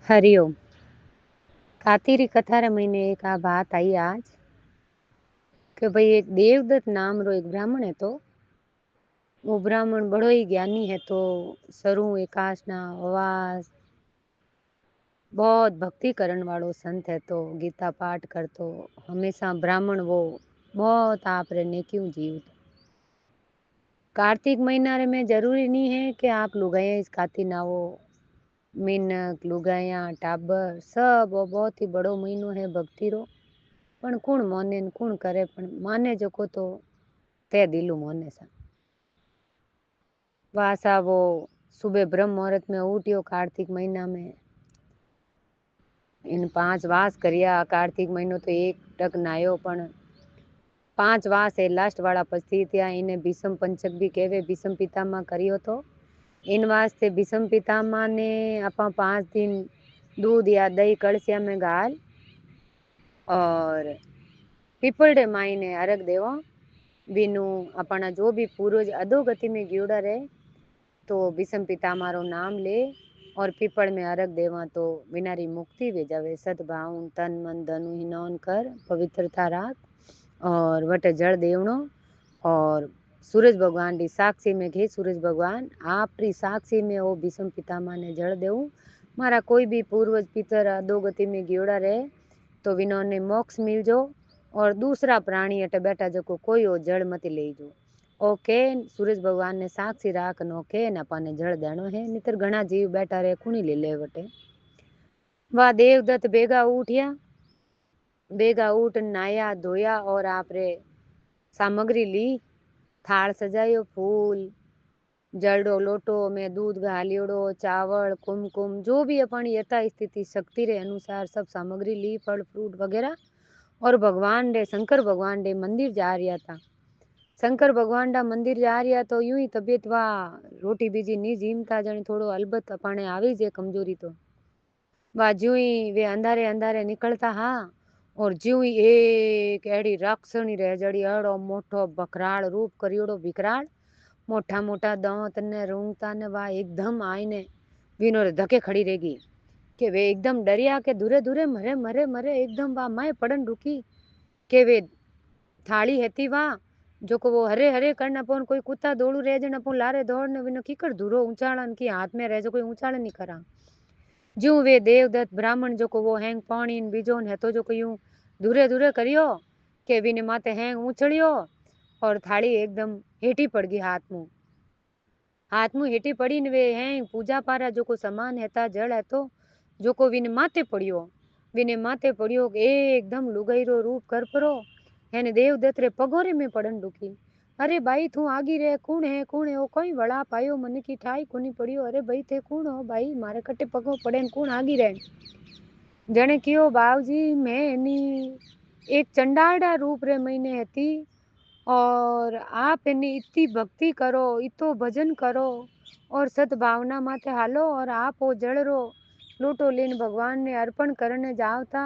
हरिओम। कातिरी कथा रे महीने एक आ बात आई आज कि भाई एक देवदत्त नाम रो एक ब्राह्मण है। तो वो ब्राह्मण बड़ो ही ज्ञानी है। तो सरु एकाश ना आवाज बहुत भक्ति करण वालो संत है। तो गीता पाठ कर तो हमेशा ब्राह्मण वो बहुत आप रे नेक्यू जीव। कार्तिक महीना रे में जरूरी नहीं है कि आप लुगाया इस काती ना हो। मिनक लुगाया टाबर सब वो बहुत ही बड़ो महीनो है भक्ति रो। पण कौन माने न कौन करे, पण माने जको तो ते दिलू मोने सा। वासा वो सुबह ब्रह्म मुहूर्त में उठ्यो कार्तिक महीना में। इन 5 वास करिया। कार्तिक महीनो तो एक टक नायो, पण 5 वास है लास्ट वाला पछी त्या इने भीष्म पंचक भी कहवे। भीष्म पितामह करियो तो इन वास्ते भीष्म पितामह ने आपा 5 दिन दूध या दही कलसिया में गाल और पीपल माई ने अर्घ देवा। बिनु अपना जो भी पूर्वज अधोगति में गियोड़ा रहे तो भीष्म पितामह रो नाम ले और पीपल में अर्घ देवा तो विनारी मुक्ति वे जावे। सद्भाव तन मन धनु हिनौन कर पवित्रता राख और वटे जल देवनो और सूरज भगवान री साक्षी में घे सूरज भगवान आप री साक्षी में वो भीष्म पितामह ने जल देव। मारा कोई भी पूर्वज पितर अधोगति में गियोड़ा रहे तो विनोने मोक्ष मिल जो और दूसरा प्राणी अटे बैठा जो कोई वो जड़ मत ले जो। ओके सूरज भगवान ने साक्षी राख नो के न पाने जड़ देनो है। नितर घना जीव बैठा रहे कुणी ले ले वटे। वाह देवदत्त बेगा उठिया। बेगा उठ नाया धोया और आप रे सामग्री ली। थाल सजायो फूल जलडो लोटो में दूध घालियोड़ो चावल कुमकुम जो भी अपनी यथा स्थिति शक्ति रे अनुसार सब सामग्री ली फल फ्रूट वगैरह और भगवान रे शंकर भगवान रे मंदिर जा रहा था। शंकर भगवान रा मंदिर जा रहा तो यूं ही तबीयत वा रोटी बीजी नी जीमता जने थोड़ो अलबत अपने आवी जे कमजोरी तो वा ज्यों ही वे अंधारे अंधारे निकलता हा और ज्यों ही एक एड़ी राक्षसनी रह जड़ी अड़ो मोटो बकराड़ रूप करियोड़ो विकराड़ मोटा मोटा दांत ने रूंगता ने वा एकदम आईने विनो रे धके खड़ी रहेगी के वे एकदम डरिया के दूरे दूरे मरे मरे मरे एकदम वा माए पड़न रुकी के वे थाली हेती वा जो को वो हरे हरे करना पोन कोई कुत्ता दौड़ू रह जन अपन लारे दौड़ने विनो कीकर दूरो ऊंचाड़न की हाथ में रह जो कोई ऊंचाड़न नहीं करा। जू वे देवदत्त ब्राह्मण जो को वो हैंग पानी बीजोन है तो जो को यूं दूरे दूरे करियो के विने माते हैंग उछलियो और थाली एकदम हेठी पड़ गई हाथ मुंह हेठी पड़ी ने वे हैं पूजा पारा जो को समान है जड़ है तो जो को विने माते पड़ियो एकदम लुगाईरो रूप कर परो है देवदत्त रे पगोरे में पड़न रुकी। अरे भाई तू आगी रे कौन है वो कोई बड़ा पायो मन की ठाई कोनी पड़ियो। अरे भाई थे कौन हो भाई मारे कटे पगो पड़े कौन आगी रे जने कियो बाबूजी मैं एनी एक चंडाड़ा रूप रे महीने हती और आप एनी इतनी भक्ति करो इतो भजन करो और सद्भावना माथे हालो और आप वो जड़ रो लोटो लेन भगवान ने अर्पण करने जावता।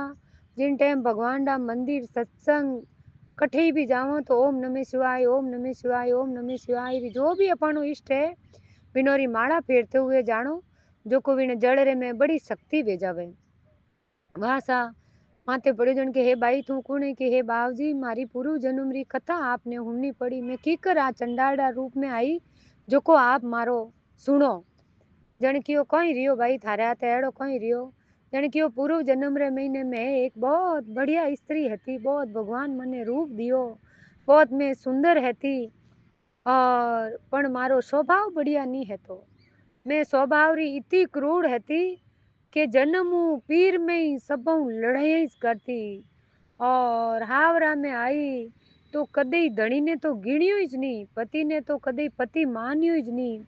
जिन टाइम भगवान रा मंदिर सत्संग कठे भी जाओ तो ओम नमः शिवाय ओम नमः शिवाय ओम नमः शिवाय जो भी अपनो इष्ट है विनोरी माला फेरते हुए जानो जो को विने जड़ रे में बड़ी शक्ति भेजावे। वासा माथे पड़े जन के हे भाई तू कौन है कि हे बाबूजी मारी पूर्व जन्म री कथा आपने हुमनी पड़ी मैं कीकर आ चंडाड़ा रूप में आई जो को आप मारो सुनो। जन कियो कोई रियो भाई थारे हाथे एड़ो कोई रियो जन कियो पूर्व जन्म रे महीने में एक बहुत बढ़िया स्त्री हती बहुत भगवान मने रूप दियो बहुत मैं सुंदर हती और पण मारो स्वभाव बढ़िया नहीं है तो मैं स्वभाव री इतनी क्रूर हती के जन्म पीर में ही सब लड़ाई करती और हावरा में आई तो कदे धनी ने तो गिणियो ज नहीं पति ने तो कदे पति मानियो ज नहीं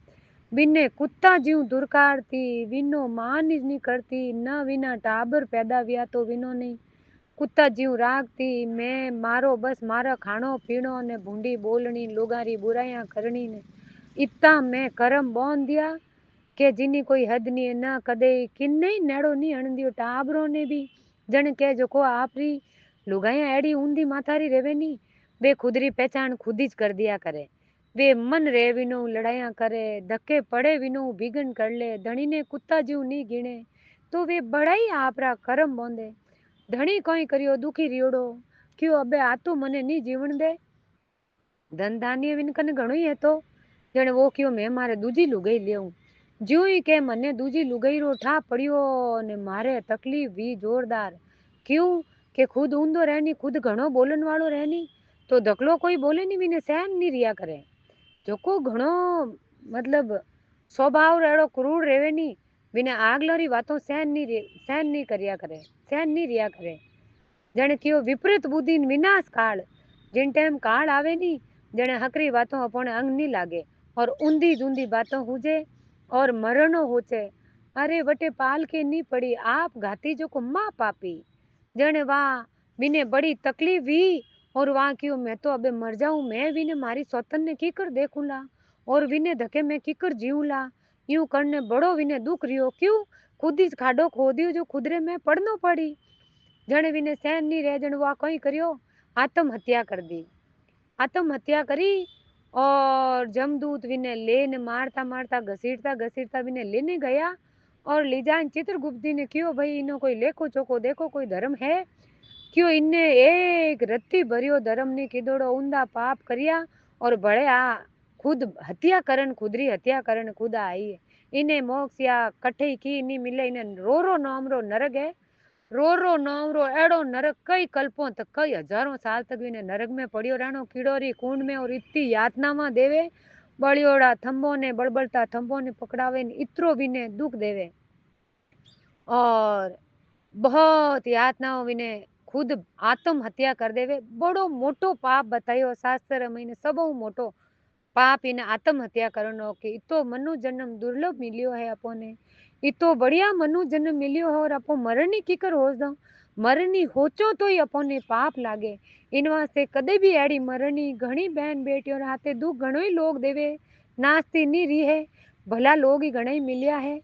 बिने कुत्ता जीव दुरकारती विनो मान ज नहीं करती न विना टाबर पैदा हुआ तो विनो नहीं कुत्ता जीव रागती मैं मारो बस मारा खानो पीनो ने भूंडी बोलनी लोगारी बुराइयां करनी ने इतना मैं करम बोन दिया के जिनी कोई हद नहीं ना कदे किन्ने नेड़ो नहीं हण दियो टाबरों ने भी जन के जो को आपरी लुगाइया एड़ी ऊंधी माथारी रेवे नी वे खुद री पहचान खुद ही कर दिया करे। वे मन रे विनो लड़ाइया करे धक्के पड़े विनो बिगन कर ले धनी ने कुत्ता जीव नहीं गिने तो वे बड़ा ही आपरा कर्म बोंदे। धणी कोई करियो दुखी रियोड़ो क्यों अबे आ तो मने नी जीवन दे। धन धान्य विन कने घणो ही है तो जने वो क्यों मैं मारे दूजी लुगाई लेऊं। ज्यों ही के मने दूजी लुगाई रो ठा पड़ियो ने मारे तकलीफ भी जोरदार। क्यों के खुद ऊंधो रहनी खुद घणो बोलन वालो रहनी तो धकलो कोई बोले नी विने सहन नी रिया करे। जोको घणो मतलब स्वभाव रेड़ो क्रूर रेवे नी विने આગલારી વાતો સહન ની કર્યા કરે સહન ની રહ્યા કરે। जने कियो विपरीत बुद्धि विनाश काल जिन टाइम काल आवे नी जने हकरी बातों अपने अंग नहीं लागे और ऊंधी जूंधी बातों हुजे और मरणो होचे। अरे वटे पाल के नहीं पड़ी आप घाती जो को माँ पापी जने वहाँ बिने बड़ी तकलीफ हुई और वहाँ क्यों मैं तो अबे मर जाऊं मैं विने मारी सौतन ने की कर देखूला और विने धके मैं की कर जीवला यूं करने बड़ो विने दुख रियो क्यों खुद ही खाडो खो दियो जो खुदरे में पड़नो पड़ी। जने विने सहन नहीं रहे जने वो कहीं करियो आत्महत्या कर दी। आत्महत्या करी और जमदूत विने लेने मारता मारता घसीटता घसीटता विने लेने गया और लीजान चित्रगुप्त जी ने क्यों भाई इनो कोई लेखो चोको देखो कोई धर्म है क्यों इन्ने एक रत्ती भरियो धर्म ने किदोड़ो ऊंधा पाप करिया और बड़े आ खुद हत्या करन खुदरी हत्या करन खुद आई इन्हें मोक्ष या कठे की नहीं मिले इन्हें रो रो नाम रो नरक है। रो रो नवरो एड़ो नरक कई कल्पों तक कई हजारों साल तक भी नरक में पड़ियो रहनो कीड़ोरी कुंड में और इतनी यातना में देवे बड़ियोड़ा थंबो ने बड़बड़ता थंबो ने पकड़ावे इतरो भी ने दुख देवे और बहुत यातनाओं विने खुद आत्महत्या कर देवे। बड़ो मोटो पाप बतायो शास्त्र में सबो मोटो पाप इन आत्महत्या करनो के इतो मनु जन्म दुर्लभ मिलियो है अपोने इतो बढ़िया मनु जन्म मिलियो है और अपो मरनी की कर हो दो मरनी होचो तो ही अपोने पाप लागे। इन वास्ते कदे भी एड़ी मरनी घणी बहन बेटियों हाथे दुख घणो ही लोग देवे नास्ती नहीं रही है भला लोग ही घणे ही मिलिया है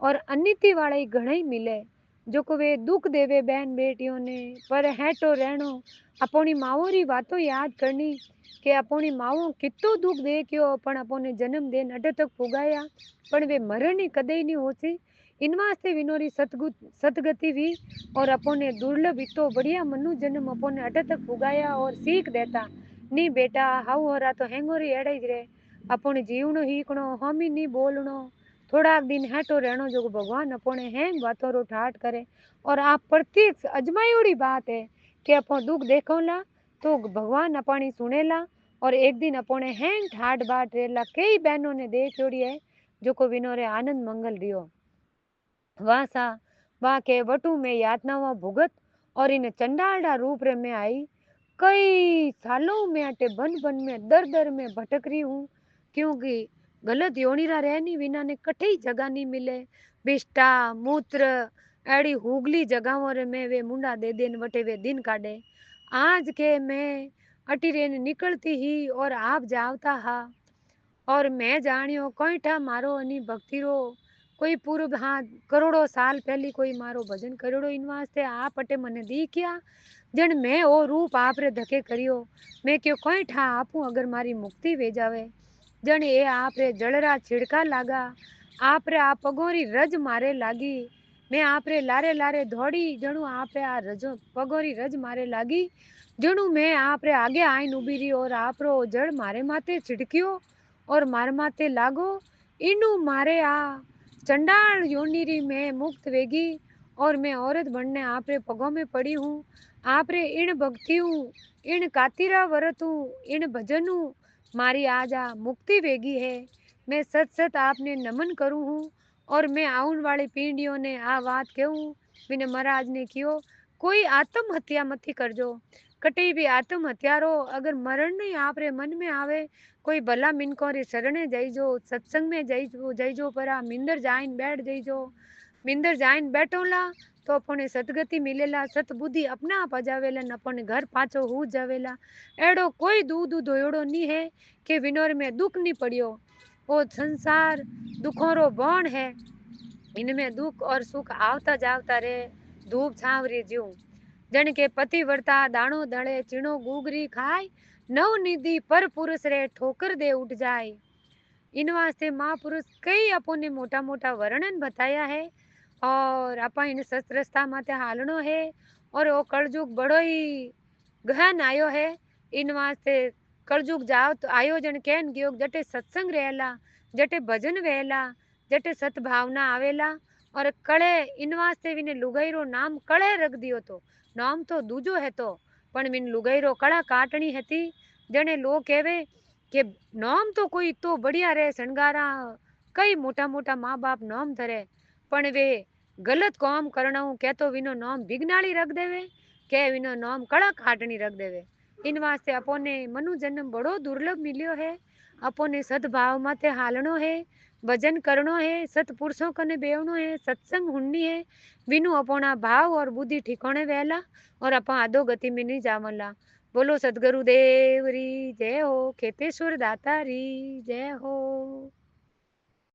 और अनिति वाले ही घणे ही मिले जो को वे दुख देवे बहन बेटियों ने पर हेटो रहनो अपनी माओ री बातों याद करनी के अपनी माओ कितो दुख दे क्यों पण अपने जन्म देन अड तक पुगाया पण वे मरनी कदे नहीं होती। इन वास्ते विनोरी सतगति भी और अपने दुर्लभ इतो बढ़िया मनु जन्म अपने अड तक पुगाया और सीख देता नी बेटा हाउ हो रहा तो हेंगोरी एड़े ही रहे अपने जीवनो हीकणो हम ही नहीं बोलनो थोड़ा दिन हेटो रहनो जो भगवान अपने हेंग बातों रो ठाट करे और आप प्रत्यक्ष अजमायोड़ी बात है कि अपन दुख देखोला तो भगवान अपनी सुनेला और एक दिन अपने हैंग ठाट बाट रेला कई बहनों ने देख जोड़ी है जो को विनोरे आनंद मंगल रियो वहां सा वहां के वटू में यातनाओं भुगत और इन चंडालडा रूप रे में आई कई सालों में अटे बन बन में दर दर में भटक रही हूँ क्योंकि गलत योनिरा रहनी विना ने कठई जगह नहीं मिले बिष्टा मूत्र एड़ी हुगली जगहों रे में वे मुंडा दे देन वटे वे दिन काटे आज के मैं अटी रेन निकलती ही और आप जावता हा और मैं जानियो कोई ठा मारो अनी भक्ति रो कोई पूर्व हाँ करोड़ों साल पहली कोई मारो भजन करोड़ो इन वास्ते आप अटे मने दी क्या जन मैं ओ रूप आप रे धके करियो मैं क्यों कोई ठा आपू अगर मारी मुक्ति वे जावे जन ये आप रे जड़रा छिड़का लागा आप रे आप पगोरी रज मारे लागी मैं आप रे लारे लारे दौड़ी जणु आप रे आ रजो पगोरी रज मारे लागी जणु मैं आप रे आगे आईन उभी रही और आप रो जड़ मारे माथे छिड़कियो और मार माथे लागो इनू मारे आ चंडाल योनिरी में मुक्त वेगी और मैं औरत बनने आप रे पगों में पड़ी हूँ आप रे इन भक्ति हूँ इन कातिरा व्रत हूँ इन भजन हूँ मारी आजा मुक्ति वेगी है मैं सच सच आपने नमन करूँ हूँ और मैं आउन वाली पीढ़ियों ने आ बात कहूँ बिने महाराज ने कियो कोई आत्महत्या मत करजो कटी भी आत्महत्या रो अगर मरण नहीं आप रे मन में आवे कोई भला मिनको रे शरणे जाइजो सत्संग में जाइजो परा मिंदर जाइन बैठ जाइजो मिंदर जाइन बैठोला तो अपने सदगति मिलेला सतबुद्धि अपना आप जावेला अपने घर पाछो हो जावेला एड़ो कोई दूध धोयड़ो नहीं है कि विनोर में दुख नहीं पड़ियो वो संसार दुखों रो बण है इनमें दुख और सुख आवता जावता रे धूप छावरी ज्यूं जन के पति वर्ता दाणो दड़े चिणो गुगरी खाए नव निधि पर पुरुष रे ठोकर दे उठ जाए। इन वास्ते महापुरुष कई अपने मोटा मोटा वर्णन बताया है और आपा इन सत रस्ता माते हालनो है और वो कलयुग बड़ो ही गहन आयो है। इन वास्ते कलयुग जाओ तो आयोजन केन गयो जटे सत्संग रहेला, जटे भजन वेला, जटे सद्भावना आवेला और कळे इन वास्ते विने लुगाईरो नाम कळे रख दियो तो नाम तो दूजो है तो पण विन लुगाईरो कड़ा काटनी हती जने लोग कहवे के नाम तो कोई तो बढ़िया रे शणगारा कई मोटा मोटा माँ बाप नाम धरे पण वे गलत काम करना के तो विनो नाम बिगनाली रख देवे के विनो नाम कड़ा काटनी रख देवे। इन वास्ते अपोने मनु जन्म बड़ो दुर्लभ मिलियो है। अपोने सद्भाव माते हालनो है, भजन करनो है, सतपुरुषों कने बेवनो है, सत्संग हुन्नी है। विनु अपोना भाव और बुद्धि ठिकाने वेला और अपा अधो गति में नहीं जावला। बोलो सदगुरु देव री जय हो, खेतेश्वर दाता री जय हो।